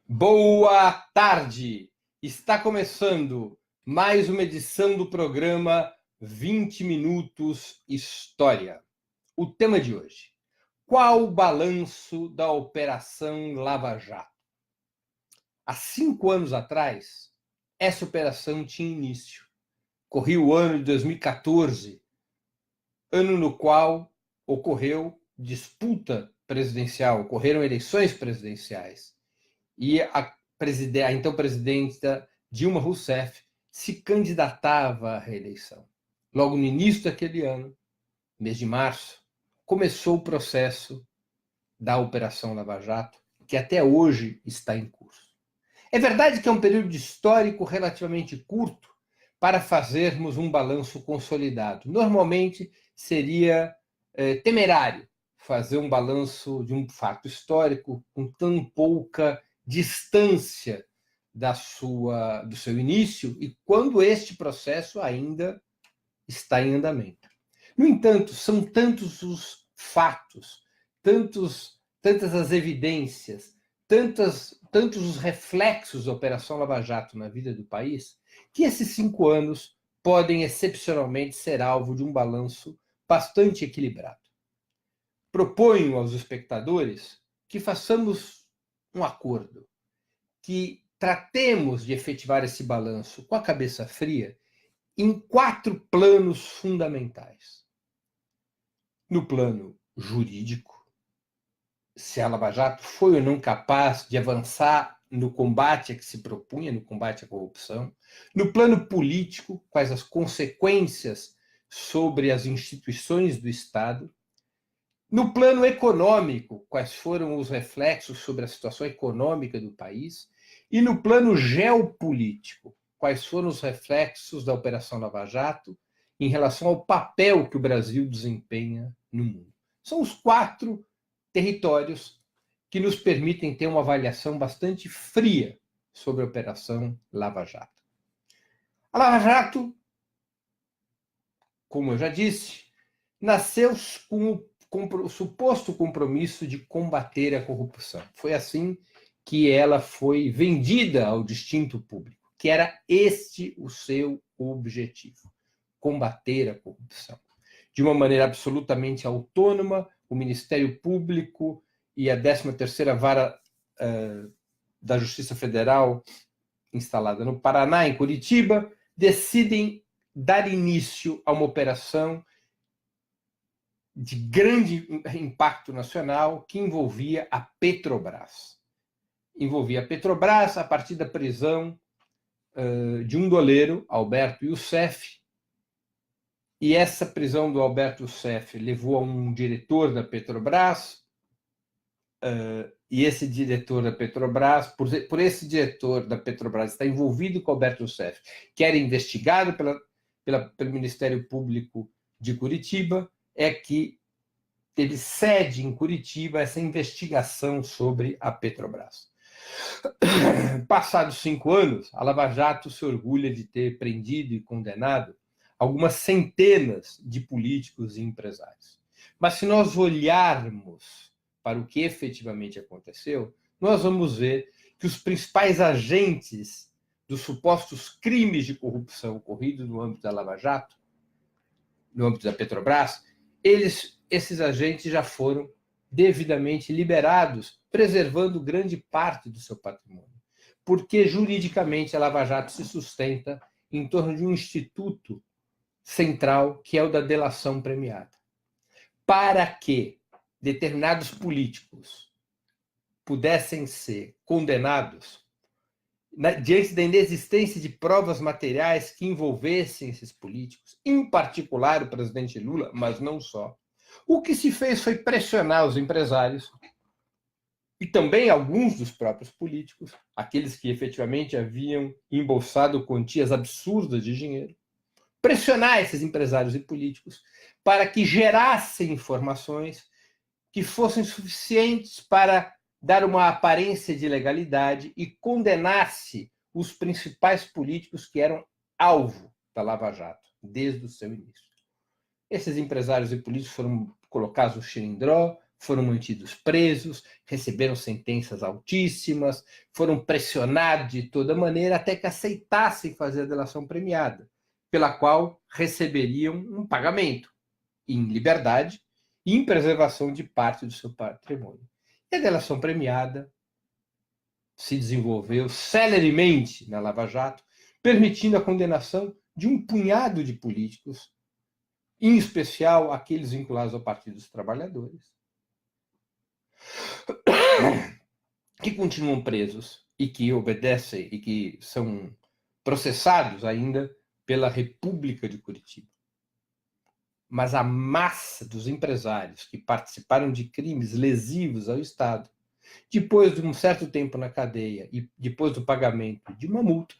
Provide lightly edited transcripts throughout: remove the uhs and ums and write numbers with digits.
Boa tarde! Está começando mais uma edição do programa 20 Minutos História. O tema de hoje: qual o balanço da Operação Lava Jato? Há 5 anos atrás, essa operação tinha início. Corria o ano de 2014, ano no qual ocorreu disputa presidencial, ocorreram eleições presidenciais. E a então presidenta Dilma Rousseff se candidatava à reeleição. Logo no início daquele ano, mês de março, começou o processo da Operação Lava Jato, que até hoje está em curso. É verdade que é um período histórico relativamente curto para fazermos um balanço consolidado. Normalmente seria temerário fazer um balanço de um fato histórico com tão pouca distância do seu início e quando este processo ainda está em andamento. No entanto, são tantos os fatos, tantas as evidências, tantos os reflexos da Operação Lava Jato na vida do país, que esses 5 anos podem excepcionalmente ser alvo de um balanço bastante equilibrado. Proponho aos espectadores que façamos um acordo, que tratemos de efetivar esse balanço com a cabeça fria em 4 planos fundamentais. No plano jurídico, se a Lava Jato foi ou não capaz de avançar no combate a que se propunha, no combate à corrupção. No plano político, quais as consequências sobre as instituições do Estado. No plano econômico, quais foram os reflexos sobre a situação econômica do país? E no plano geopolítico, quais foram os reflexos da Operação Lava Jato em relação ao papel que o Brasil desempenha no mundo? São os 4 territórios que nos permitem ter uma avaliação bastante fria sobre a Operação Lava Jato. A Lava Jato, como eu já disse, nasceu com o suposto compromisso de combater a corrupção. Foi assim que ela foi vendida ao distinto público, que era este o seu objetivo: combater a corrupção. De uma maneira absolutamente autônoma, o Ministério Público e a 13ª Vara da Justiça Federal, instalada no Paraná, em Curitiba, decidem dar início a uma operação de grande impacto nacional que envolvia a Petrobras. Envolvia a Petrobras a partir da prisão de um doleiro, Alberto Youssef, e essa prisão do Alberto Youssef levou a um diretor da Petrobras, e esse diretor da Petrobras, por esse diretor da Petrobras estar envolvido com o Alberto Youssef, que era investigado pelo Ministério Público de Curitiba, é que teve sede em Curitiba essa investigação sobre a Petrobras. Passados 5 anos, a Lava Jato se orgulha de ter prendido e condenado algumas centenas de políticos e empresários. Mas se nós olharmos para o que efetivamente aconteceu, nós vamos ver que os principais agentes dos supostos crimes de corrupção ocorridos no âmbito da Lava Jato, no âmbito da Petrobras, esses agentes já foram devidamente liberados, preservando grande parte do seu patrimônio. Porque, juridicamente, a Lava Jato se sustenta em torno de um instituto central, que é o da delação premiada. Para que determinados políticos pudessem ser condenados diante da inexistência de provas materiais que envolvessem esses políticos, em particular o presidente Lula, mas não só, o que se fez foi pressionar os empresários e também alguns dos próprios políticos, aqueles que efetivamente haviam embolsado quantias absurdas de dinheiro, pressionar esses empresários e políticos para que gerassem informações que fossem suficientes para dar uma aparência de legalidade e condenasse os principais políticos que eram alvo da Lava Jato, desde o seu início. Esses empresários e políticos foram colocados no xilindró, foram mantidos presos, receberam sentenças altíssimas, foram pressionados de toda maneira até que aceitassem fazer a delação premiada, pela qual receberiam um pagamento em liberdade e em preservação de parte do seu patrimônio. E a delação premiada se desenvolveu celeremente na Lava Jato, permitindo a condenação de um punhado de políticos, em especial aqueles vinculados ao Partido dos Trabalhadores, que continuam presos e que obedecem e que são processados ainda pela República de Curitiba. Mas a massa dos empresários que participaram de crimes lesivos ao Estado, depois de um certo tempo na cadeia e depois do pagamento de uma multa,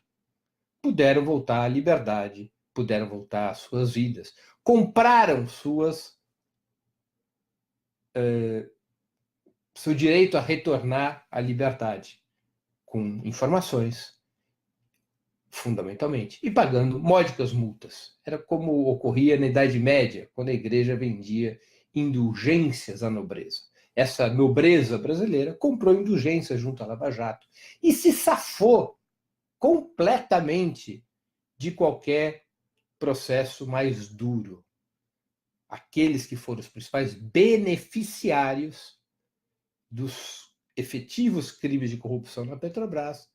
puderam voltar à liberdade, puderam voltar às suas vidas, compraram seu direito a retornar à liberdade, com informações, fundamentalmente, e pagando módicas multas. Era como ocorria na Idade Média, quando a igreja vendia indulgências à nobreza. Essa nobreza brasileira comprou indulgências junto à Lava Jato e se safou completamente de qualquer processo mais duro. Aqueles que foram os principais beneficiários dos efetivos crimes de corrupção na Petrobras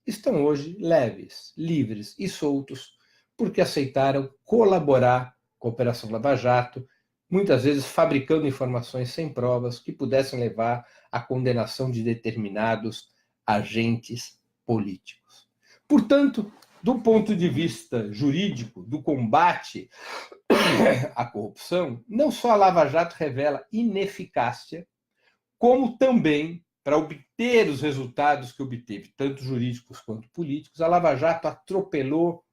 estão hoje leves, livres e soltos, porque aceitaram colaborar com a Operação Lava Jato, muitas vezes fabricando informações sem provas que pudessem levar à condenação de determinados agentes políticos. Portanto, do ponto de vista jurídico, do combate à corrupção, não só a Lava Jato revela ineficácia, como também, para obter os resultados que obteve, tanto jurídicos quanto políticos, a Lava Jato atropelou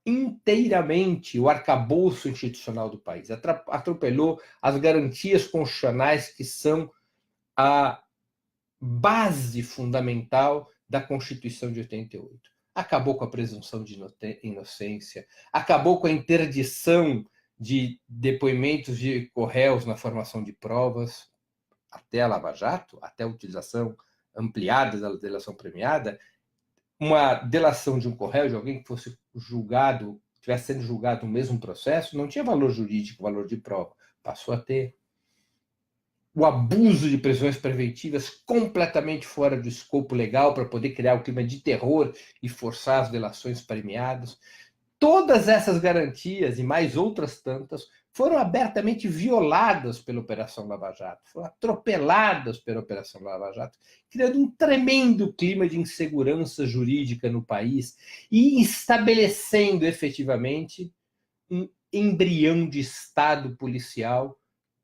inteiramente o arcabouço institucional do país, atropelou as garantias constitucionais que são a base fundamental da Constituição de 88. Acabou com a presunção de inocência, acabou com a interdição de depoimentos de corréus na formação de provas, até a Lava Jato, até a utilização ampliada da delação premiada, uma delação de um corréu, de alguém que fosse julgado, estivesse sendo julgado no mesmo processo, não tinha valor jurídico, valor de prova. Passou a ter. O abuso de prisões preventivas completamente fora do escopo legal para poder criar um clima de terror e forçar as delações premiadas. Todas essas garantias e mais outras tantas foram abertamente violadas pela Operação Lava Jato, foram atropeladas pela Operação Lava Jato, criando um tremendo clima de insegurança jurídica no país e estabelecendo efetivamente um embrião de Estado policial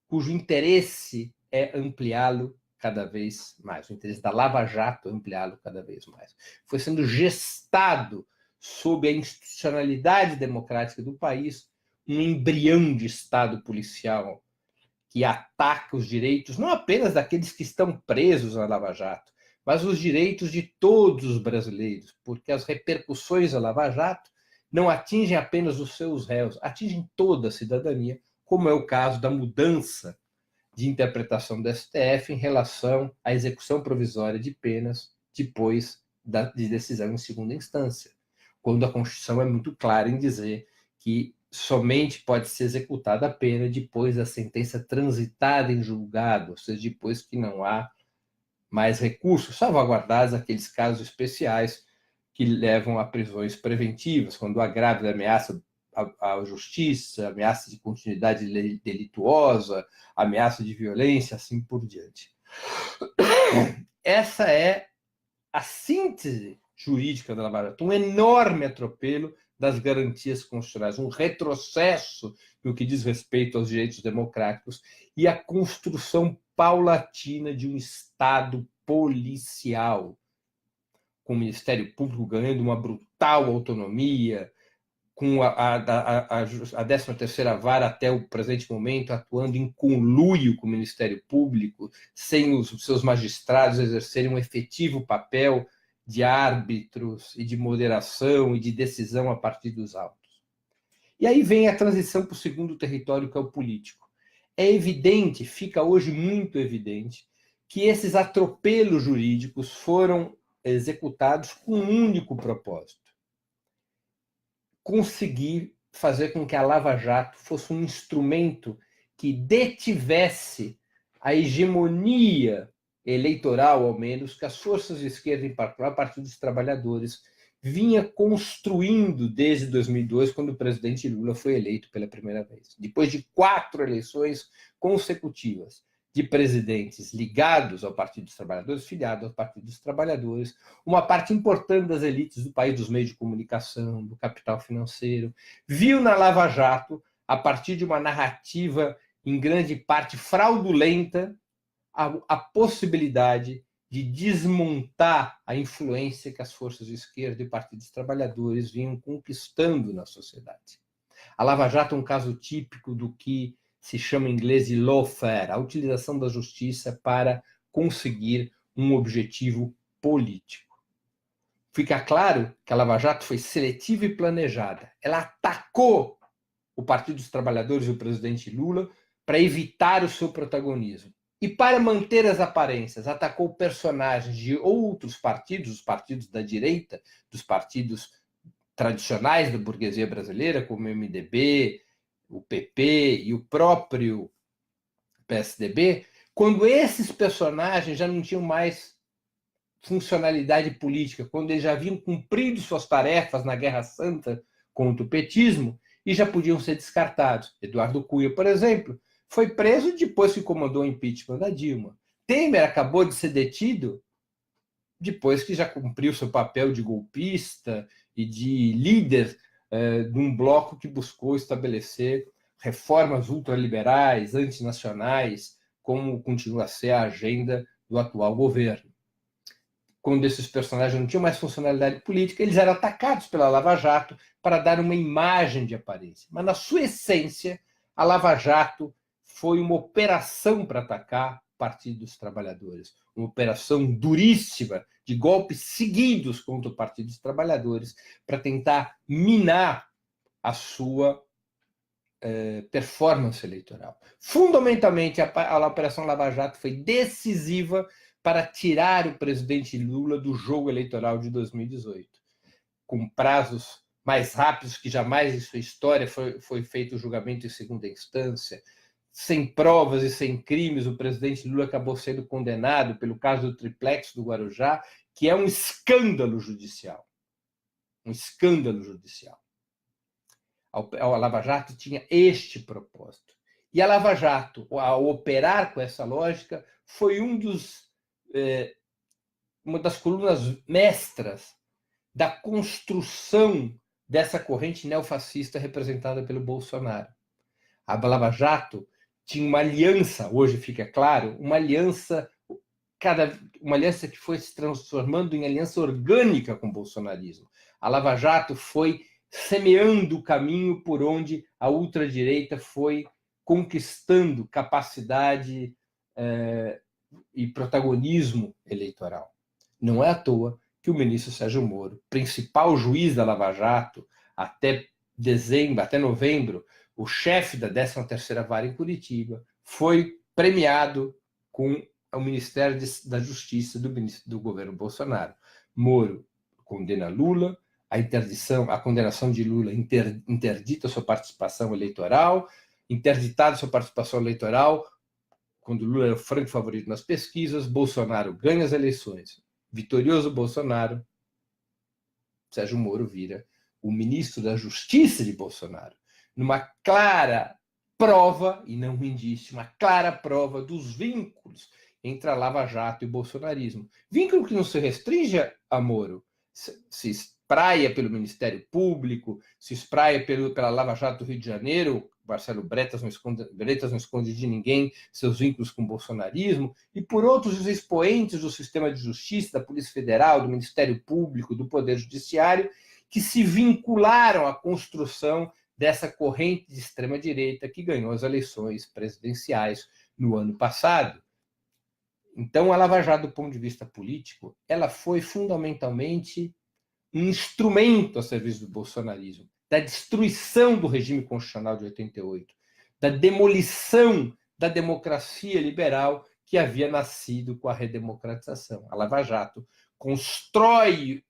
cujo interesse é ampliá-lo cada vez mais. O interesse da Lava Jato é ampliá-lo cada vez mais. Foi sendo gestado sob a institucionalidade democrática do país um embrião de Estado policial que ataca os direitos não apenas daqueles que estão presos na Lava Jato, mas os direitos de todos os brasileiros, porque as repercussões da Lava Jato não atingem apenas os seus réus, atingem toda a cidadania, como é o caso da mudança de interpretação do STF em relação à execução provisória de penas depois de decisão em segunda instância, quando a Constituição é muito clara em dizer que somente pode ser executada a pena depois da sentença transitada em julgado, ou seja, depois que não há mais recursos, salvaguardados aqueles casos especiais que levam a prisões preventivas, quando há grave ameaça à justiça, ameaça de continuidade delituosa, ameaça de violência, assim por diante. Essa é a síntese jurídica da Lava Jato, um enorme atropelo das garantias constitucionais, um retrocesso no que diz respeito aos direitos democráticos e a construção paulatina de um Estado policial, com o Ministério Público ganhando uma brutal autonomia, com a 13ª Vara até o presente momento atuando em conluio com o Ministério Público, sem os seus magistrados exercerem um efetivo papel de árbitros e de moderação e de decisão a partir dos autos. E aí vem a transição para o segundo território, que é o político. é evidente, fica hoje muito evidente, que esses atropelos jurídicos foram executados com um único propósito: conseguir fazer com que a Lava Jato fosse um instrumento que detivesse a hegemonia eleitoral, ao menos, que as forças de esquerda, em particular o Partido dos Trabalhadores, vinha construindo desde 2002, quando o presidente Lula foi eleito pela primeira vez. Depois de 4 eleições consecutivas de presidentes ligados ao Partido dos Trabalhadores, filiados ao Partido dos Trabalhadores, uma parte importante das elites do país, dos meios de comunicação, do capital financeiro, viu na Lava Jato, a partir de uma narrativa em grande parte fraudulenta, a possibilidade de desmontar a influência que as forças de esquerda e o Partido dos Trabalhadores vinham conquistando na sociedade. A Lava Jato é um caso típico do que se chama em inglês de lawfare, a utilização da justiça para conseguir um objetivo político. Fica claro que a Lava Jato foi seletiva e planejada. Ela atacou o Partido dos Trabalhadores e o presidente Lula para evitar o seu protagonismo. E para manter as aparências, atacou personagens de outros partidos, os partidos da direita, dos partidos tradicionais da burguesia brasileira, como o MDB, o PP e o próprio PSDB, quando esses personagens já não tinham mais funcionalidade política, quando eles já haviam cumprido suas tarefas na Guerra Santa contra o petismo e já podiam ser descartados. Eduardo Cunha, por exemplo, foi preso depois que comandou o impeachment da Dilma. Temer acabou de ser detido depois que já cumpriu seu papel de golpista e de líder de um bloco que buscou estabelecer reformas ultraliberais, antinacionais, como continua a ser a agenda do atual governo. Quando esses personagens não tinham mais funcionalidade política, eles eram atacados pela Lava Jato para dar uma imagem de aparência. Mas, na sua essência, a Lava Jato foi uma operação para atacar o Partido dos Trabalhadores, uma operação duríssima de golpes seguidos contra o Partido dos Trabalhadores para tentar minar a sua performance eleitoral. Fundamentalmente, a Operação Lava Jato foi decisiva para tirar o presidente Lula do jogo eleitoral de 2018, com prazos mais rápidos que jamais em sua história foi feito o julgamento em segunda instância. Sem provas e sem crimes, o presidente Lula acabou sendo condenado pelo caso do triplex do Guarujá, que é um escândalo judicial. Um escândalo judicial. A Lava Jato tinha este propósito. E a Lava Jato, ao operar com essa lógica, foi uma das colunas mestras da construção dessa corrente neofascista representada pelo Bolsonaro. A Lava Jato tinha uma aliança, hoje fica claro, uma aliança que foi se transformando em aliança orgânica com o bolsonarismo. A Lava Jato foi semeando o caminho por onde a ultradireita foi conquistando capacidade e protagonismo eleitoral. Não é à toa que o ministro Sérgio Moro, principal juiz da Lava Jato até novembro, o chefe da 13ª Vara em Curitiba, foi premiado com o Ministério da Justiça do governo Bolsonaro. Moro condena Lula, a condenação de Lula interdita sua participação eleitoral, interditada sua participação eleitoral, quando Lula era o franco favorito nas pesquisas, Bolsonaro ganha as eleições. Vitorioso Bolsonaro, Sérgio Moro vira o ministro da Justiça de Bolsonaro, numa clara prova, e não um indício, uma clara prova dos vínculos entre a Lava Jato e o bolsonarismo. Vínculo que não se restringe a Moro, se espraia pelo Ministério Público, se espraia pela Lava Jato do Rio de Janeiro. Marcelo Bretas não esconde de ninguém seus vínculos com o bolsonarismo, e por outros expoentes do sistema de justiça, da Polícia Federal, do Ministério Público, do Poder Judiciário, que se vincularam à construção dessa corrente de extrema-direita que ganhou as eleições presidenciais no ano passado. Então, a Lava Jato, do ponto de vista político, ela foi fundamentalmente um instrumento a serviço do bolsonarismo, da destruição do regime constitucional de 88, da demolição da democracia liberal que havia nascido com a redemocratização. A Lava Jato constrói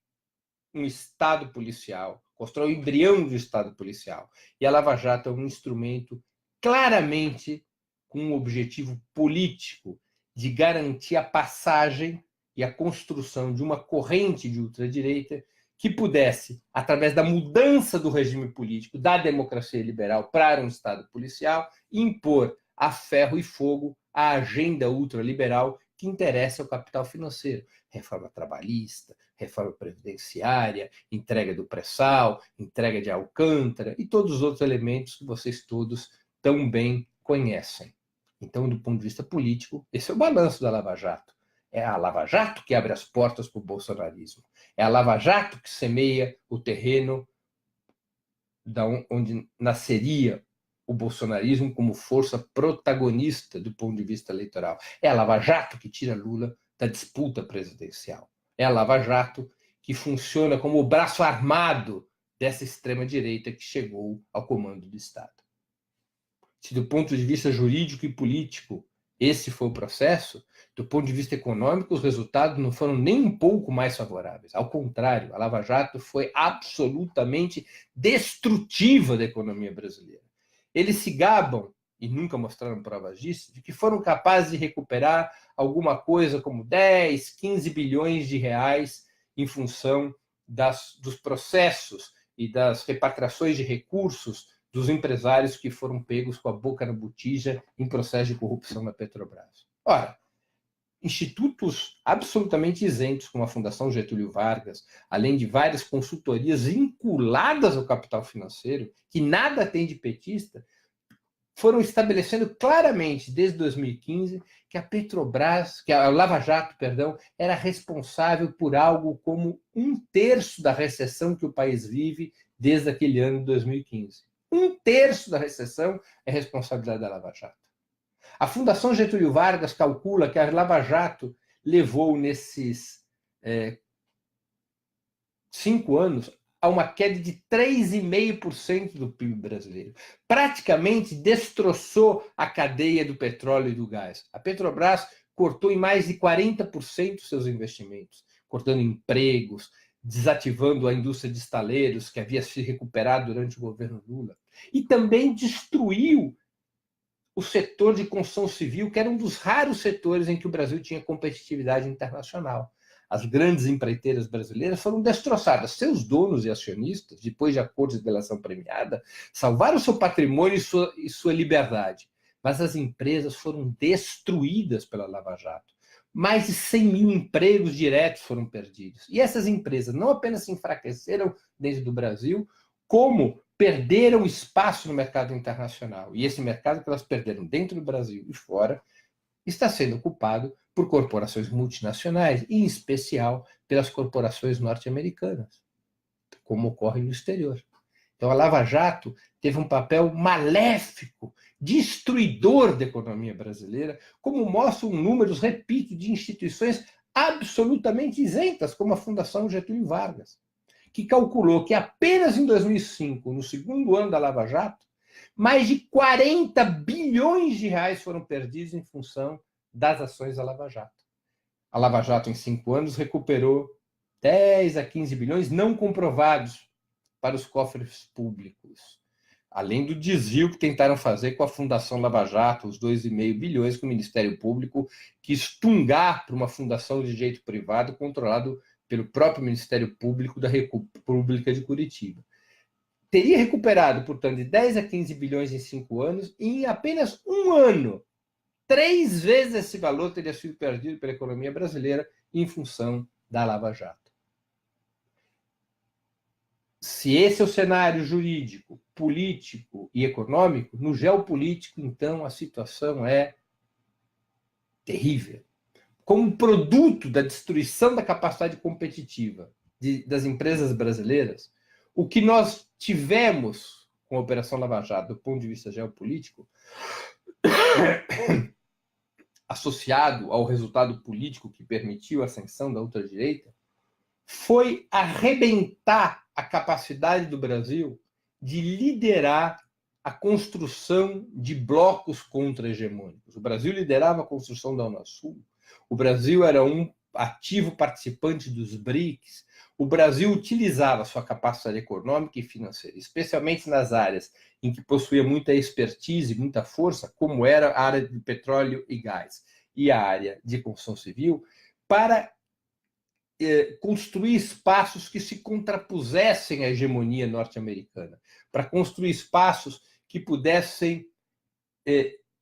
um Estado policial, constrói o embrião do Estado policial. E a Lava Jato é um instrumento claramente com um objetivo político de garantir a passagem e a construção de uma corrente de ultradireita que pudesse, através da mudança do regime político da democracia liberal para um Estado policial, impor a ferro e fogo a agenda ultraliberal que interessa ao capital financeiro. Reforma trabalhista, reforma previdenciária, entrega do pré-sal, entrega de Alcântara e todos os outros elementos que vocês todos tão bem conhecem. Então, do ponto de vista político, esse é o balanço da Lava Jato. É a Lava Jato que abre as portas para o bolsonarismo. É a Lava Jato que semeia o terreno onde nasceria o bolsonarismo como força protagonista do ponto de vista eleitoral. É a Lava Jato que tira Lula da disputa presidencial. É a Lava Jato que funciona como o braço armado dessa extrema-direita que chegou ao comando do Estado. Se do ponto de vista jurídico e político esse foi o processo, do ponto de vista econômico, os resultados não foram nem um pouco mais favoráveis. Ao contrário, a Lava Jato foi absolutamente destrutiva da economia brasileira. Eles se gabam, e nunca mostraram provas disso, de que foram capazes de recuperar alguma coisa como 10, 15 bilhões de reais em função dos processos e das repatriações de recursos dos empresários que foram pegos com a boca na botija em processo de corrupção na Petrobras. Ora, institutos absolutamente isentos, como a Fundação Getúlio Vargas, além de várias consultorias vinculadas ao capital financeiro, que nada tem de petista, foram estabelecendo claramente, desde 2015, que a Petrobras, que a Lava Jato, era responsável por algo como 1/3 da recessão que o país vive desde aquele ano de 2015. 1/3 da recessão é responsabilidade da Lava Jato. A Fundação Getúlio Vargas calcula que a Lava Jato levou nesses 5 anos a uma queda de 3,5% do PIB brasileiro. Praticamente destroçou a cadeia do petróleo e do gás. A Petrobras cortou em mais de 40% seus investimentos, cortando empregos, desativando a indústria de estaleiros, que havia se recuperado durante o governo Lula. E também destruiu o setor de construção civil, que era um dos raros setores em que o Brasil tinha competitividade internacional. As grandes empreiteiras brasileiras foram destroçadas. Seus donos e acionistas, depois de acordos de delação premiada, salvaram seu patrimônio e sua liberdade. Mas as empresas foram destruídas pela Lava Jato. Mais de 100 mil empregos diretos foram perdidos. E essas empresas não apenas se enfraqueceram dentro do Brasil, como perderam espaço no mercado internacional. E esse mercado que elas perderam dentro do Brasil e fora está sendo ocupado por corporações multinacionais, em especial pelas corporações norte-americanas, como ocorre no exterior. Então, a Lava Jato teve um papel maléfico, destruidor da economia brasileira, como mostram números, repito, de instituições absolutamente isentas, como a Fundação Getúlio Vargas, que calculou que apenas em 2005, no segundo ano da Lava Jato, mais de 40 bilhões de reais foram perdidos em função das ações da Lava Jato. A Lava Jato, em 5 anos, recuperou 10 a 15 bilhões não comprovados para os cofres públicos, além do desvio que tentaram fazer com a Fundação Lava Jato, os 2,5 bilhões que o Ministério Público quis tungar para uma fundação de direito privado controlado pelo próprio Ministério Público da República de Curitiba. Teria recuperado, portanto, de 10 a 15 bilhões em 5 anos, e em apenas um ano, 3 vezes esse valor teria sido perdido pela economia brasileira em função da Lava Jato. Se esse é o cenário jurídico, político e econômico, no geopolítico, então, a situação é terrível. Como produto da destruição da capacidade competitiva das empresas brasileiras, o que nós tivemos com a Operação Lava Jato do ponto de vista geopolítico, associado ao resultado político que permitiu a ascensão da ultradireita, foi arrebentar a capacidade do Brasil de liderar a construção de blocos contra-hegemônicos. O Brasil liderava a construção da Unasul, o Brasil era um ativo participante dos BRICS, o Brasil utilizava sua capacidade econômica e financeira, especialmente nas áreas em que possuía muita expertise, muita força, como era a área de petróleo e gás e a área de construção civil, para construir espaços que se contrapusessem à hegemonia norte-americana, para construir espaços que pudessem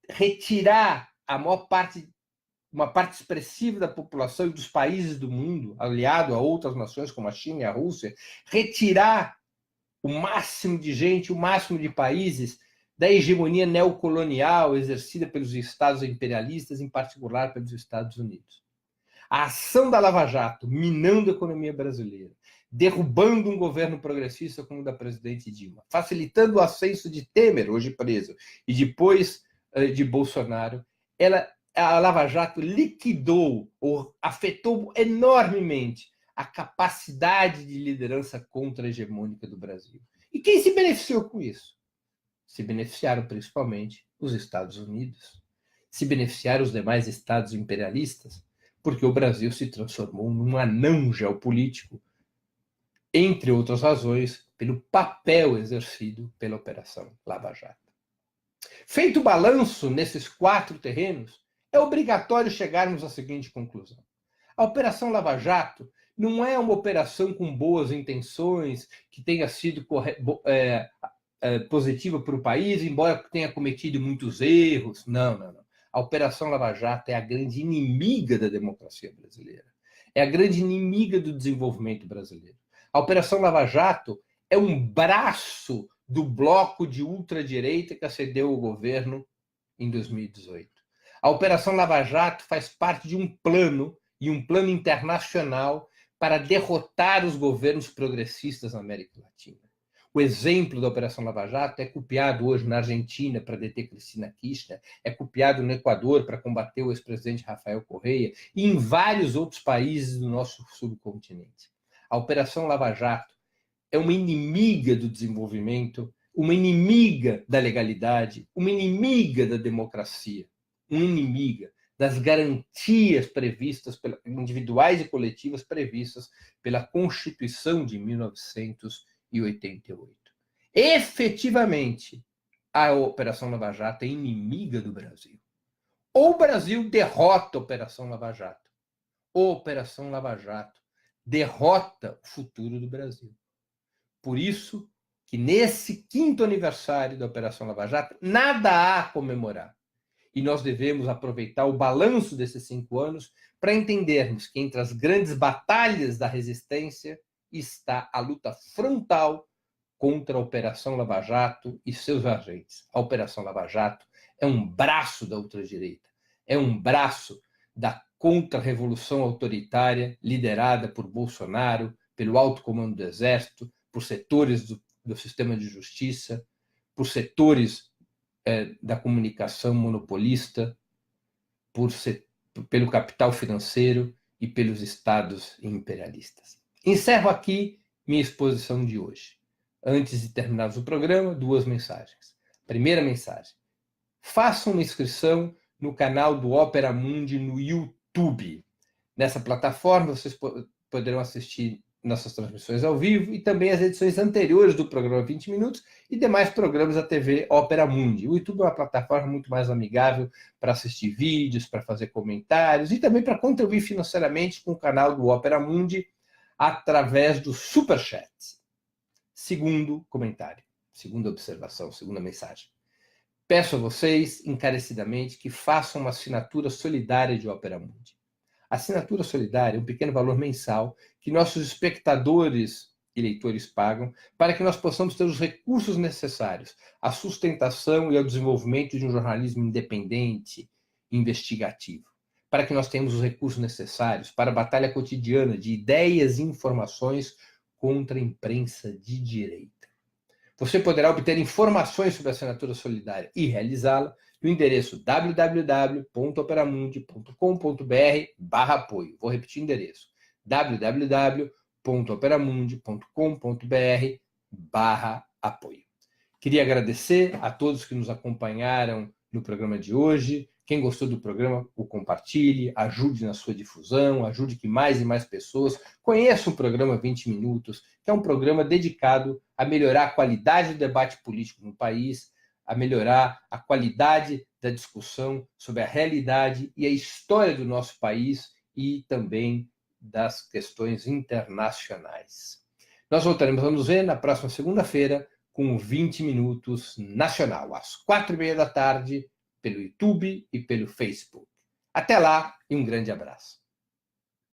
retirar uma parte expressiva da população e dos países do mundo, aliado a outras nações como a China e a Rússia, retirar o máximo de gente, o máximo de países da hegemonia neocolonial exercida pelos estados imperialistas, em particular pelos Estados Unidos. A ação da Lava Jato, minando a economia brasileira, derrubando um governo progressista como o da presidente Dilma, facilitando o ascenso de Temer, hoje preso, e depois de Bolsonaro, a Lava Jato liquidou ou afetou enormemente a capacidade de liderança contra-hegemônica do Brasil. E quem se beneficiou com isso? Se beneficiaram principalmente os Estados Unidos. Se beneficiaram os demais estados imperialistas, porque o Brasil se transformou num anão geopolítico, entre outras razões, pelo papel exercido pela Operação Lava Jato. Feito o balanço nesses 4 terrenos, é obrigatório chegarmos à seguinte conclusão. A Operação Lava Jato não é uma operação com boas intenções, que tenha sido positiva para o país, embora tenha cometido muitos erros. Não. A Operação Lava Jato é a grande inimiga da democracia brasileira. É a grande inimiga do desenvolvimento brasileiro. A Operação Lava Jato é um braço do bloco de ultradireita que acendeu o governo em 2018. A Operação Lava Jato faz parte de um plano, e um plano internacional, para derrotar os governos progressistas na América Latina. O exemplo da Operação Lava Jato é copiado hoje na Argentina para deter Cristina Kirchner, é copiado no Equador para combater o ex-presidente Rafael Correa e em vários outros países do nosso subcontinente. A Operação Lava Jato é uma inimiga do desenvolvimento, uma inimiga da legalidade, uma inimiga da democracia, uma inimiga das garantias previstas, individuais e coletivas previstas pela Constituição de 1988. Efetivamente, a Operação Lava Jato é inimiga do Brasil. Ou o Brasil derrota a Operação Lava Jato, ou a Operação Lava Jato derrota o futuro do Brasil. Por isso que nesse 5º aniversário da Operação Lava Jato, nada há a comemorar. E nós devemos aproveitar o balanço desses 5 anos para entendermos que entre as grandes batalhas da resistência está a luta frontal contra a Operação Lava Jato e seus agentes. A Operação Lava Jato é um braço da ultradireita, é um braço da contra-revolução autoritária liderada por Bolsonaro, pelo alto comando do Exército, por setores do sistema de justiça, por setores da comunicação monopolista, pelo capital financeiro e pelos estados imperialistas. Encerro aqui minha exposição de hoje. Antes de terminarmos o programa, 2 mensagens. Primeira mensagem: façam uma inscrição no canal do Opera Mundi no YouTube. Nessa plataforma vocês poderão assistir nossas transmissões ao vivo e também as edições anteriores do programa 20 Minutos e demais programas da TV Opera Mundi. O YouTube é uma plataforma muito mais amigável para assistir vídeos, para fazer comentários e também para contribuir financeiramente com o canal do Opera Mundi através do Superchat. Segundo comentário, segunda observação, segunda mensagem. Peço a vocês encarecidamente que façam uma assinatura solidária de Opera Mundi. A assinatura solidária é um pequeno valor mensal que nossos espectadores e leitores pagam para que nós possamos ter os recursos necessários à sustentação e ao desenvolvimento de um jornalismo independente, investigativo, para que nós tenhamos os recursos necessários para a batalha cotidiana de ideias e informações contra a imprensa de direita. Você poderá obter informações sobre a assinatura solidária e realizá-la no endereço www.operamundi.com.br/apoio. Vou repetir o endereço: www.operamundi.com.br/apoio. Queria agradecer a todos que nos acompanharam no programa de hoje. Quem gostou do programa, o compartilhe, ajude na sua difusão, ajude que mais e mais pessoas conheçam o programa 20 Minutos, que é um programa dedicado a melhorar a qualidade do debate político no país, a melhorar a qualidade da discussão sobre a realidade e a história do nosso país e também das questões internacionais. Nós voltaremos a nos ver na próxima segunda-feira com 20 Minutos Nacional, às 4h30 da tarde, pelo YouTube e pelo Facebook. Até lá e um grande abraço.